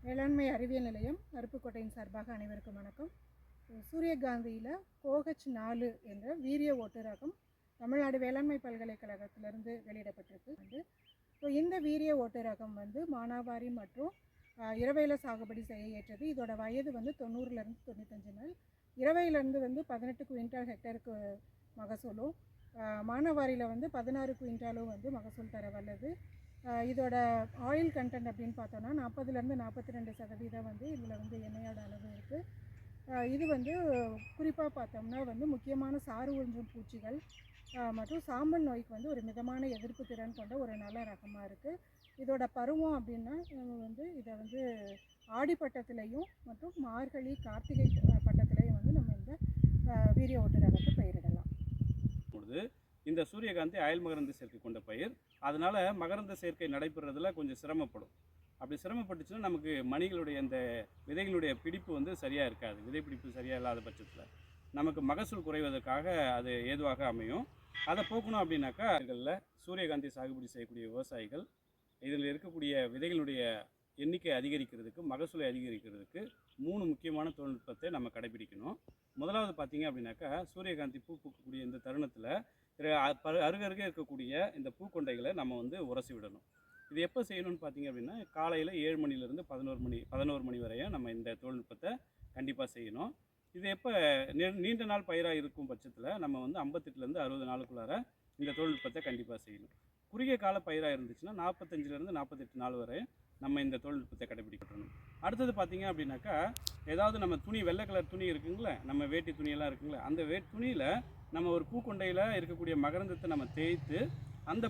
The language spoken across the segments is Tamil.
வேளாண்மை அறிவியல் நிலையம் அருப்புக்கோட்டையின் சார்பாக அனைவருக்கும் வணக்கம். சூரியகாந்தியில் கோஹெச்4 என்ற வீரிய ஓட்டு ரகம் தமிழ்நாடு வேளாண்மை பல்கலைக்கழகத்திலிருந்து வெளியிடப்பட்டிருக்கு. இந்த வீரிய ஓட்டு ரகம் மானாவாரி மற்றும் இரவையில் சாகுபடி செய்ய ஏற்றது. இதோட வயது 90லேருந்து 95 நாள். இரவையிலேருந்து 18 குவிண்டால் ஹெக்டருக்கு மகசூலும், மானாவாரியில் 16 குவிண்டாலும் மகசூல் தர வல்லது. இதோட ஆயில் கண்டென்ட் அப்படின்னு பார்த்தோன்னா 40லேருந்து 42% இதில் எண்ணெயோட அளவு இருக்குது. இது குறிப்பாக பார்த்தோம்னா முக்கியமான சாறு உறிஞ்சும் பூச்சிகள் மற்றும் சாம்பல் நோய்க்கு ஒரு மிதமான எதிர்ப்பு திறன் கொண்ட ஒரு நல்ல ரகமாக இருக்குது. இதோட பருவம் அப்படின்னா இதை ஆடிப்பட்டத்திலையும் மற்றும் மார்கழி கார்த்திகை பட்டத்திலையும் நம்ம இந்த வீரிய ஓட்டு ரகத்தை பயிரிடலாம். இந்த சூரியகாந்தி அயல் மகரந்த சேர்க்கை கொண்ட பயிர். அதனால் மகரந்த சேர்க்கை நடைபெறதில் கொஞ்சம் சிரமப்படும். அப்படி சிரமப்பட்டுச்சுன்னா நமக்கு மணிகளுடைய அந்த விதைகளுடைய பிடிப்பு சரியாக இருக்காது. விதை பிடிப்பு சரியாக இல்லாத பட்சத்தில் நமக்கு மகசூல் குறைவதற்காக அது ஏதுவாக அமையும். அதை போக்கணும் அப்படின்னாக்கா சூரியகாந்தி சாகுபடி செய்யக்கூடிய விவசாயிகள் இதில் இருக்கக்கூடிய விதைகளுடைய எண்ணிக்கை அதிகரிக்கிறதுக்கு, மகசூலை அதிகரிக்கிறதுக்கு 3 முக்கியமான தொழில்நுட்பத்தை நம்ம கடைபிடிக்கணும். முதலாவது பார்த்திங்க அப்படின்னாக்கா, சூரியகாந்தி பூ பூக்கக்கூடிய இந்த தருணத்தில் அருகருகே இருக்கக்கூடிய இந்த பூக்கொண்டைகளை நம்ம உரசி விடணும். இது எப்போ செய்யணும்னு பார்த்திங்க அப்படின்னா, காலையில் 7 மணிலேருந்து 11 மணி வரையும் நம்ம இந்த தொழில்நுட்பத்தை கண்டிப்பாக செய்யணும். இது எப்போ நீண்ட நாள் பயிராக இருக்கும் பட்சத்தில் நம்ம 58லேருந்து 60 நாளுக்குள்ளார இந்த தொழில்நுட்பத்தை கண்டிப்பாக செய்யணும். குறுகிய கால பயிராக இருந்துச்சுன்னா 45லேருந்து 48 நாள் வரை நம்ம இந்த தொழில்நுட்பத்தை கடைபிடிக்கணும். அடுத்தது பார்த்திங்க அப்படின்னாக்கா, ஏதாவது நம்ம துணி, வெள்ளை கலர் துணி இருக்குங்களே, நம்ம வேட்டி துணியெல்லாம் இருக்குங்களே, அந்த துணியில் நம்ம ஒரு பூக்கொண்டையில் இருக்கக்கூடிய மகரந்தத்தை நம்ம தேய்த்து அந்த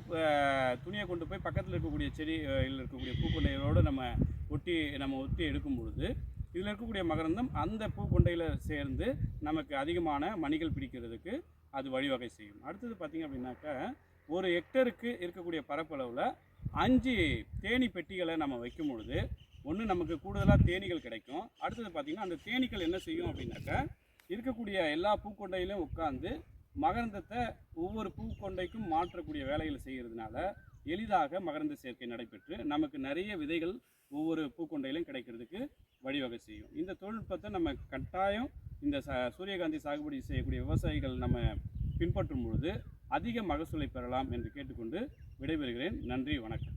துணியை கொண்டு போய் பக்கத்தில் இருக்கக்கூடிய செடியில் இருக்கக்கூடிய பூக்கொண்டைகளோடு நம்ம ஒட்டி எடுக்கும் பொழுது இதில் இருக்கக்கூடிய மகரந்தம் அந்த பூக்கொண்டையில் சேர்ந்து நமக்கு அதிகமான மணிகள் பிடிக்கிறதுக்கு அது வழிவகை செய்யும். அடுத்தது பார்த்திங்க அப்படின்னாக்கா, ஒரு ஹெக்டருக்கு இருக்கக்கூடிய பரப்பளவில் 5 தேனி பெட்டிகளை நம்ம வைக்கும் பொழுது ஒன்று நமக்கு கூடுதலாக தேனீகள் கிடைக்கும். அடுத்தது பார்த்திங்கன்னா, அந்த தேனீக்கள் என்ன செய்யும் அப்படின்னாக்கா, இருக்கக்கூடிய எல்லா பூக்கொண்டையிலும் உட்கார்ந்து மகரந்தத்தை ஒவ்வொரு பூக்கொண்டைக்கும் மாற்றக்கூடிய வேலைகளை செய்கிறதுனால எளிதாக மகரந்த சேர்க்கை நடைபெற்று நமக்கு நிறைய விதைகள் ஒவ்வொரு பூக்கொண்டையிலும் கிடைக்கிறதுக்கு வழிவகை செய்யும். இந்த தொழில்நுட்பத்தை நம்ம கட்டாயம் இந்த சூரியகாந்தி சாகுபடி செய்யக்கூடிய விவசாயிகள் நம்ம பின்பற்றும் பொழுது அதிக மகசூலை பெறலாம் என்று கேட்டுக்கொண்டு விடைபெறுகிறேன். நன்றி, வணக்கம்.